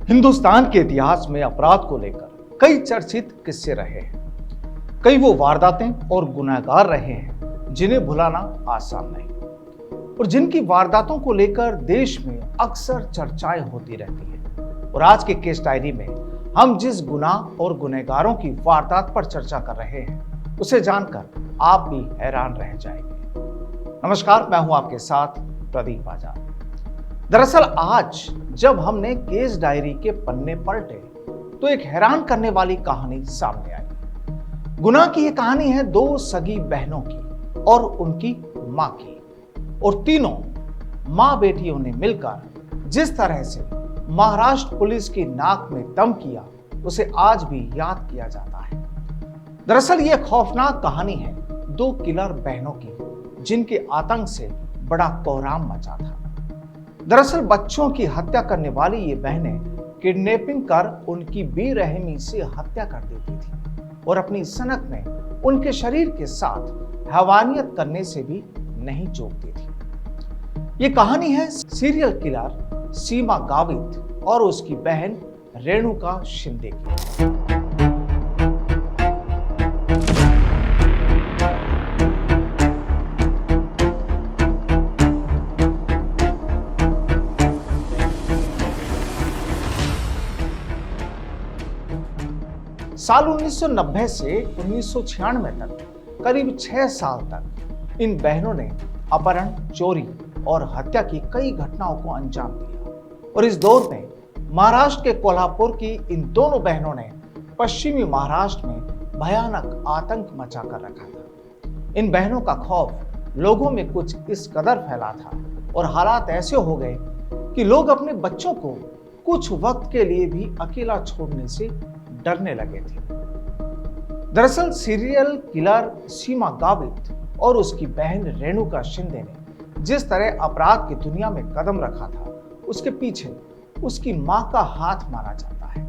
हिंदुस्तान के इतिहास में अपराध को लेकर कई चर्चित किस्से रहे हैं। कई वो वारदातें और गुनहगार रहे हैं जिन्हें भुलाना आसान नहीं, और जिनकी वारदातों को लेकर देश में अक्सर चर्चाएं होती रहती हैं। और आज के केस डायरी में हम जिस गुनाह और गुनहगारों की वारदात पर चर्चा कर रहे हैं उसे जानकर आप भी हैरान रह जाएंगे। नमस्कार, मैं हूं आपके साथ प्रदीप आजाद। दरअसल आज जब हमने केस डायरी के पन्ने पलटे तो एक हैरान करने वाली कहानी सामने आई। गुनाह की यह कहानी है दो सगी बहनों की और उनकी मां की, और तीनों मां बेटियों ने मिलकर जिस तरह से महाराष्ट्र पुलिस की नाक में दम किया उसे आज भी याद किया जाता है। दरअसल यह खौफनाक कहानी है दो किलर बहनों की, जिनके आतंक से बड़ा कोहराम मचा था। दरअसल बच्चों की हत्या करने वाली ये बहनें किडनैपिंग कर उनकी बेरहमी से हत्या कर देती थी और अपनी सनक में उनके शरीर के साथ हैवानियत करने से भी नहीं चूकती थी। ये कहानी है सीरियल किलर सीमा गावित और उसकी बहन रेणुका शिंदे की। साल 1990 से 1996 तक करीब 6 साल तक इन बहनों ने अपहरण, चोरी और हत्या की कई घटनाओं को अंजाम दिया। और इस दौर में महाराष्ट्र के कोल्हापुर की इन दोनों बहनों ने पश्चिमी महाराष्ट्र में भयानक आतंक मचा कर रखा था। इन बहनों का खौफ लोगों में कुछ इस कदर फैला था और हालात ऐसे हो गए कि लोग अपने बच्चों को कुछ वक्त के लिए भी अकेला छोड़ने से डरने लगे थे। दरअसल सीरियल किलर सीमा गावित और उसकी बहन रेणुका शिंदे ने जिस तरह अपराध की दुनिया में कदम रखा था उसके पीछे उसकी मां का हाथ माना जाता है।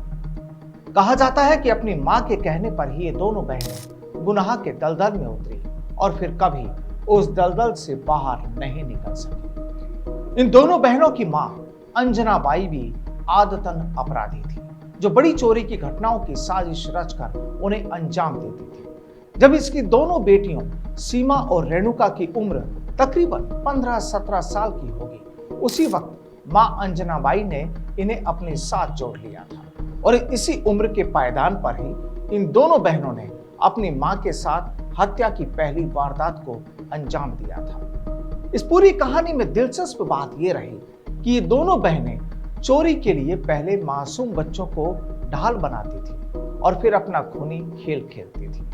कहा जाता है कि अपनी मां के कहने पर ही ये दोनों बहनें गुनाह के दलदल में उतरी और फिर कभी उस दलदल से बाहर नहीं निकल सकी। इन दोनों बहनों की मां अंजना बाई भी आदतन अपराधी थी, जो बड़ी चोरी की घटनाओं की साजिश रचकर उन्हें अंजाम देती थी। जब इसकी दोनों बेटियों सीमा और रेणुका की उम्र तकरीबन 15-17 साल की होगी, उसी वक्त मां अंजना बाई ने इन्हें अपने साथ जोड़ लिया था। और इसी उम्र के पायदान पर ही इन दोनों बहनों ने अपनी मां के साथ हत्या की पहली वारदात को अंजाम दिया था। इस पूरी कहानी में दिलचस्प बात यह रही कि ये दोनों बहनें चोरी के लिए पहले मासूम बच्चों को ढाल बनाती थी और फिर अपना खूनी खेल खेलती थी।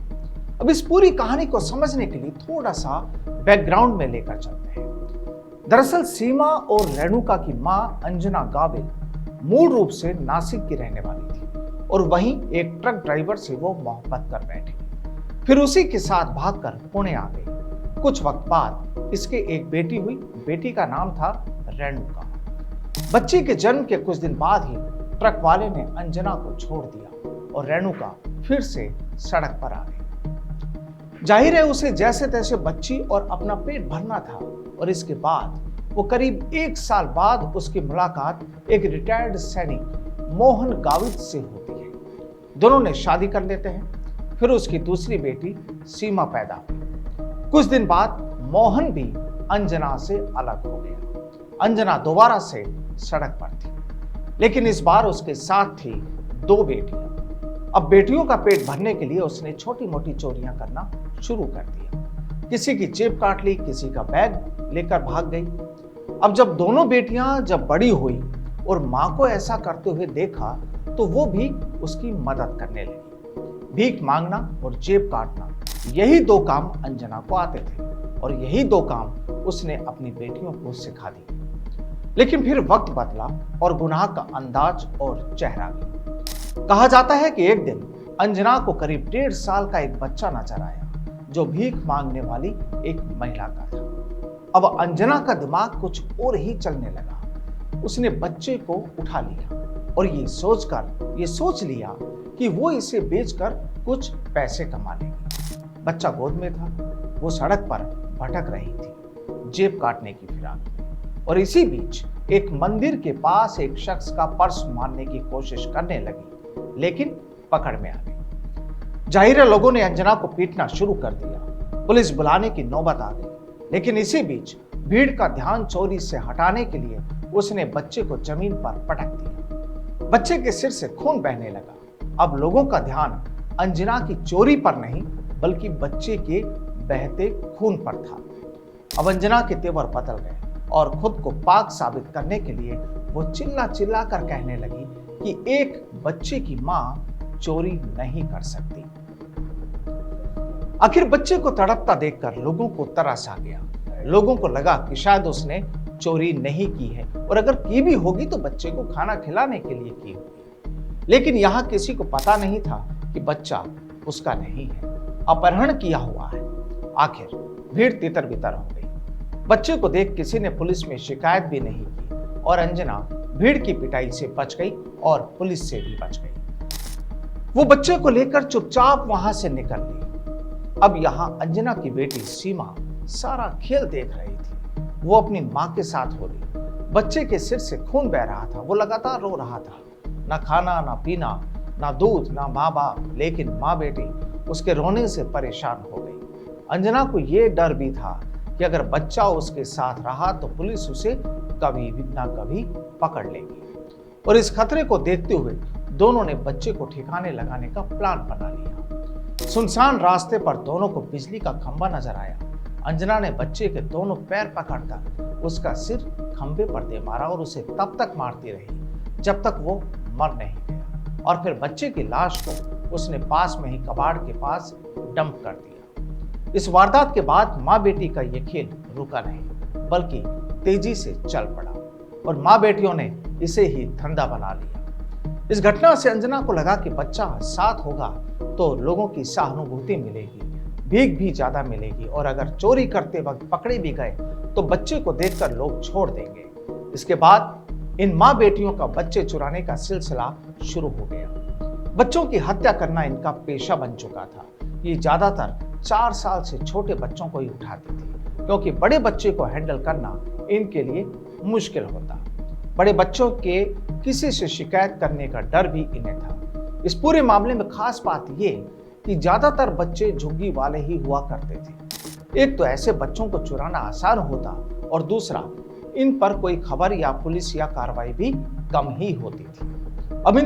अब इस पूरी कहानी को समझने के लिए थोड़ा सा बैकग्राउंड में लेकर चलते हैं। दरअसल सीमा और रेणुका की मां अंजना गावित मूल रूप से नासिक की रहने वाली थी और वहीं एक ट्रक ड्राइवर से वो मोहब्बत कर बैठी। फिर उसी के साथ भागकर पुणे आ गई। कुछ वक्त बाद इसके एक बेटी हुई। बेटी का नाम था रेणुका। बच्ची के जन्म के कुछ दिन बाद ही ट्रक वाले ने अंजना को छोड़ दिया और रेणुका फिर से सड़क पर आ गई। जाहिर है उसे जैसे तैसे बच्ची और अपना पेट भरना था। और इसके बाद वो करीब 1 साल बाद उसकी मुलाकात एक रिटायर्ड सैनिक मोहन गावित से होती है। दोनों ने शादी कर लेते हैं। फिर उसकी दूसरी बेटी सीमा पैदा हुई। कुछ दिन बाद मोहन भी अंजना से अलग हो गया। अंजना दोबारा से सड़क पर थी, लेकिन इस बार उसके साथ थी 2 बेटियां। अब बेटियों का पेट भरने के लिए उसने छोटी मोटी चोरियां करना शुरू कर दिया। किसी की जेब काट ली, किसी का बैग लेकर भाग गई। अब जब दोनों बेटियां जब बड़ी हुई और मां को ऐसा करते हुए देखा तो वो भी उसकी मदद करने लगी। भीख मांगना और जेब काटना, यही 2 काम अंजना को आते थे और यही 2 काम उसने अपनी बेटियों को सिखा दी। लेकिन फिर वक्त बदला और गुनाह का अंदाज और चेहरा भी। कहा जाता है कि एक दिन अंजना को करीब 1.5 साल का एक बच्चा नजर आया जो भीख मांगने वाली एक महिला का था। अब अंजना का दिमाग कुछ और ही चलने लगा। उसने बच्चे को उठा लिया और ये सोच लिया कि वो इसे बेचकर कुछ पैसे कमा लेगी। बच्चा गोद में था। वो सड़क पर भटक रही थी, जेब काटने की फिराक में। और इसी बीच एक मंदिर के पास एक शख्स का पर्स मारने की कोशिश करने लगी, लेकिन पकड़ में आ गई। जाहिर है लोगों ने अंजना को पीटना शुरू कर दिया। पुलिस बुलाने की नौबत आ गई, लेकिन इसी बीच भीड़ का ध्यान चोरी से हटाने के लिए उसने बच्चे को जमीन पर पटक दिया। बच्चे के सिर से खून बहने लगा। अब लोगों का ध्यान अंजना की चोरी पर नहीं, बल्कि बच्चे के बहते खून पर था। अब अंजना के तेवर बदल गए और खुद को पाक साबित करने के लिए वो चिल्ला चिल्ला कर कहने लगी कि एक बच्चे की मां चोरी नहीं कर सकती। आखिर बच्चे को तड़पता देखकर लोगों को तरस आ गया। लोगों को लगा कि शायद उसने चोरी नहीं की है, और अगर की भी होगी तो बच्चे को खाना खिलाने के लिए की होगी। लेकिन यहां किसी को पता नहीं था कि बच्चा उसका नहीं है, अपहरण किया हुआ है। आखिर भीड़ तितर बितर हो गई। बच्चे को देख किसी ने पुलिस में शिकायत भी नहीं की और अंजना भीड़ की पिटाई से बच गई और पुलिस से भी बच गई। वो बच्चे को लेकर चुपचाप वहां से निकल ली। अब यहां अंजना की बेटी सीमा सारा खेल देख रही थी। वो अपनी मां के साथ हो रही। बच्चे के सिर से खून बह रहा था। वो लगातार रो रहा था। ना खाना, ना पीना, ना दूध, ना माँ बाप, लेकिन माँ बेटी उसके रोने से परेशान हो गई। अंजना को यह डर भी था कि अगर बच्चा उसके साथ रहा तो पुलिस उसे कभी भी ना कभी पकड़ लेगी। और इस खतरे को देखते हुए दोनों ने बच्चे को ठिकाने लगाने का प्लान बना लिया। सुनसान रास्ते पर दोनों को बिजली का खंभा नजर आया। अंजना ने बच्चे के दोनों पैर पकड़कर उसका सिर खंभे पर दे मारा और उसे तब तक मारती रही जब तक वो मर नहीं गया। और फिर बच्चे की लाश को उसने पास में ही कबाड़ के पास डंप कर दिया। इस वारदात के बाद माँ बेटी का यह खेल रुका नहीं, बल्कि तेजी से चल पड़ा और माँ बेटियों ने इसे ही धंधा बना लिया। इस घटना से अंजना को लगा कि बच्चा साथ होगा तो लोगों की सहानुभूति मिलेगी, भीख भी ज्यादा मिलेगी, और अगर चोरी करते वक्त पकड़े भी गए तो बच्चे को देखकर लोग छोड़ देंगे। इसके बाद इन माँ बेटियों का बच्चे चुराने का सिलसिला शुरू हो गया। बच्चों की हत्या करना इनका पेशा बन चुका था। ये ज्यादातर 4 साल से छोटे बच्चों को ही उठाती थी, क्योंकि बड़े बच्चे को हैंडल करना इनके लिए मुश्किल होता। बड़े बच्चों के किसी से शिकायत करने का डर भी इन्हें था। इस पूरे मामले में खास बात यह कि ज्यादातर बच्चे झुग्गी वाले ही हुआ करते थे। एक तो ऐसे बच्चों को चुराना आसान होता, और दूसरा इन पर कोई खबर या पुलिस या कार्रवाई भी कम ही होती थी। अब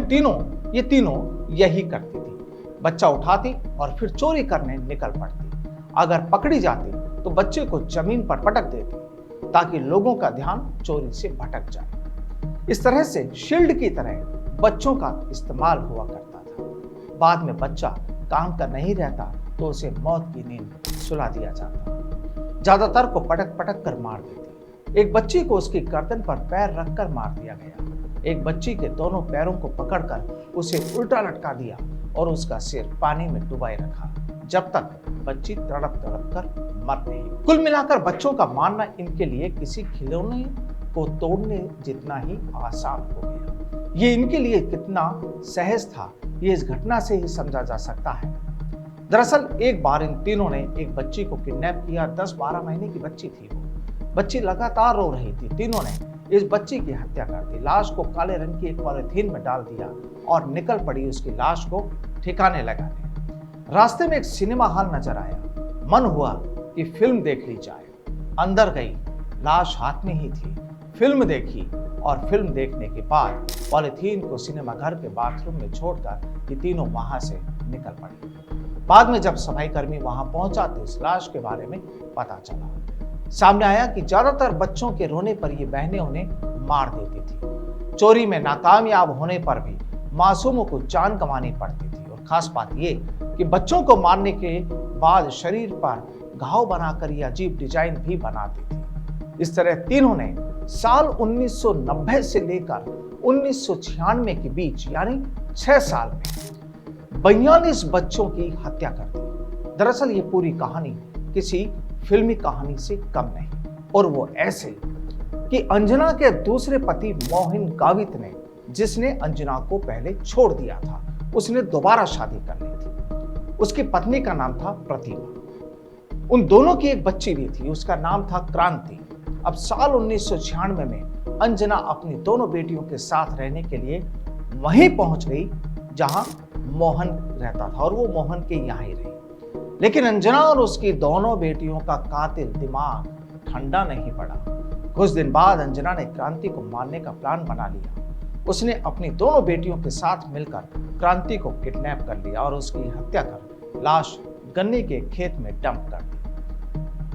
ये तीनों यही करती थी। बच्चा उठाती और फिर चोरी करने निकल पड़ती। अगर पकड़ी जाती तो बच्चे को जमीन पर पटक देती ताकि लोगों का ध्यान चोरी से भटक जाए। इस तरह से शील्ड की तरह बच्चों का इस्तेमाल हुआ करता था। बाद में बच्चा काम का नहीं रहता तो उसे मौत की नींद सुला दिया जाता। ज्यादातर को पटक पटक कर मार देती। एक बच्ची को उसकी गर्दन पर पैर रखकर मार दिया गया। एक बच्ची के दोनों पैरों को पकड़कर उसे उल्टा लटका दिया और उसका सिर पानी में डुबाए रखा जब तक बच्ची तड़प तड़प कर मर नहीं। कुल मिलाकर बच्चों का मारना इनके लिए किसी खिलौने को तोड़ने जितना ही आसान हो गया। ये इनके लिए कितना सहज था, ये इस घटना से ही समझा जा सकता है। दरअसल एक बार इन तीनों ने एक बच्ची को किडनैप किया। 10-12 महीने की बच्ची थी वो। बच्ची लगातार रो रही थी। तीनों ने इस बच्ची की हत्या कर दी। लाश को काले रंग की एक पॉलिथीन में डाल दिया और निकल पड़ी उसकी लाश को ठिकाने लगाने। रास्ते में एक सिनेमा हॉल नजर आया। मन हुआ कि फिल्म देख ली जाए। अंदर गई, लाश हाथ में ही थी। फिल्म देखी और फिल्म देखने के बाद पॉलिथीन को सिनेमा घर के बाथरूम में छोड़कर ये तीनों वहां से निकल पड़ी। बाद में जब सफाई कर्मी वहां पहुंचा तो इस लाश के बारे में पता चला। सामने आया कि ज्यादातर बच्चों के रोने पर ये बहनें उन्हें मार देती थी। चोरी में नाकामयाब होने पर भी मासूमों को जान गंवानी पड़ती थी। और खास बात ये कि बच्चों को मारने के बाद शरीर पर घाव बनाकर ये अजीब डिजाइन भी बनाती थी। इस तरह तीनों ने साल 1990 से लेकर 1996 के बीच यानी 6 साल में 42 बच्चों की हत्या कर दी। दरअसल ये पूरी कहानी किसी फिल्मी कहानी से कम नहीं, और वो ऐसे कि अंजना के दूसरे पति मोहन गावित ने, जिसने अंजना को पहले छोड़ दिया था, उसने दोबारा शादी कर ली थी। उसकी पत्नी का नाम था प्रतिभा। उन दोनों की एक बच्ची भी थी, उसका नाम था क्रांति। अब साल 1996 में अंजना अपनी दोनों बेटियों के साथ रहने के लिए वहीं पहुंच गई जहां मोहन रहता था और वो मोहन के यहाँ ही रही। लेकिन अंजना और उसकी दोनों बेटियों का कातिल दिमाग ठंडा नहीं पड़ा। कुछ दिन बाद अंजना ने क्रांति को मारने का प्लान बना लिया। उसने अपनी दोनों बेटियों के साथ मिलकर क्रांति को किडनैप कर लिया और उसकी हत्या कर लाश गन्ने के खेत में डंप कर दी।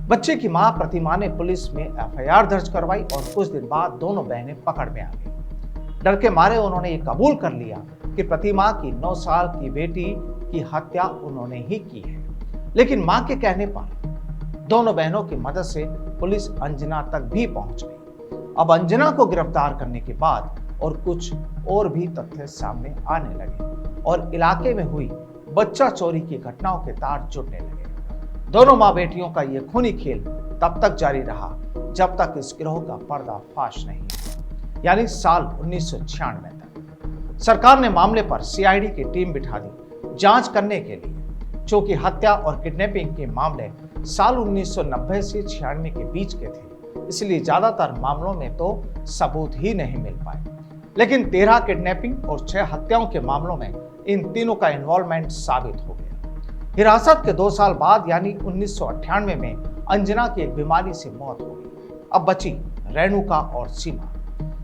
बच्चे की मां प्रतिमा ने पुलिस में एफआईआर दर्ज करवाई और कुछ दिन बाद दोनों बहनें पकड़ में आ गई। डर के मारे उन्होंने ये कबूल कर लिया कि प्रतिमा की 9 साल की बेटी की हत्या उन्होंने ही की है। लेकिन मां के कहने पर दोनों बहनों की मदद से पुलिस अंजना तक भी पहुंच गई। अब अंजना को गिरफ्तार करने के बाद और कुछ और भी तथ्य सामने आने लगे और इलाके में हुई बच्चा चोरी की घटनाओं के तार जुड़ने लगे। दोनों मां बेटियों का यह खूनी खेल तब तक जारी रहा जब तक इस गिरोह का पर्दाफाश नहीं हुआ, यानी साल 1996 तक। सरकार ने मामले पर सीआईडी की टीम बिठा दी जांच करने के लिए। चूंकि हत्या और किडनैपिंग के मामले साल 1990 से 96 के बीच के थे, इसलिए ज्यादातर मामलों में तो सबूत ही नहीं मिल पाए। लेकिन 13 किडनैपिंग और 6 हत्याओं के मामलों में इन तीनों का इन्वॉल्वमेंट साबित हो गया। हिरासत के 2 साल बाद यानी 1998 में अंजना की एक बीमारी से मौत हो गई। अब बची रेणुका और सीमा।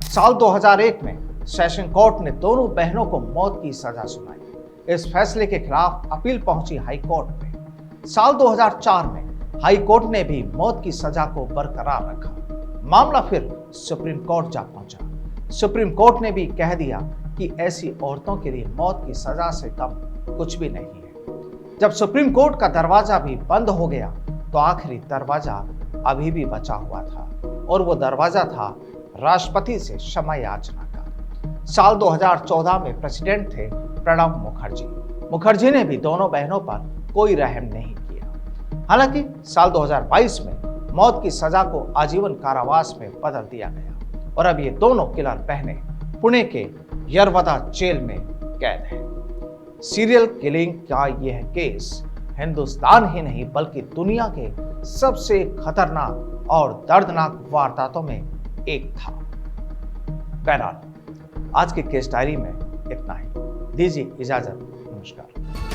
साल 2001 में सेशन कोर्ट ने दोनों बहनों को मौत की सजा सुनाई। इस फैसले के खिलाफ अपील पहुंची हाई कोर्ट में। साल 2004 में हाई कोर्ट ने भी मौत की सजा को बरकरार रखा। मामला फिर सुप्रीम कोर्ट जा पहुंचा। सुप्रीम कोर्ट ने भी कह दिया कि ऐसी औरतों के लिए मौत की सजा से कम कुछ भी नहीं है। जब सुप्रीम कोर्ट का दरवाजा भी बंद हो गया तो आखिरी दरवाजा अभी भी बचा हुआ था और वो दरवाजा था राष्ट्रपति से क्षमा याचना का। साल 2014 में प्रेसिडेंट थे प्रणब मुखर्जी। मुखर्जी ने भी दोनों बहनों पर कोई रहम नहीं किया। हालांकि साल 2022 में मौत की सजा को आजीवन कारावास में बदल दिया गया और अब ये दोनों किलर बहनें पुणे के यरवदा जेल में कैद हैं। सीरियल किलिंग का यह केस हिंदुस्तान ही नहीं बल्कि दुनिया के सबसे खतरनाक और दर्दनाक वारदातों में एक था। बहरहाल आज की केस डायरी में इतना ही। दीजिए इजाजत। नमस्कार।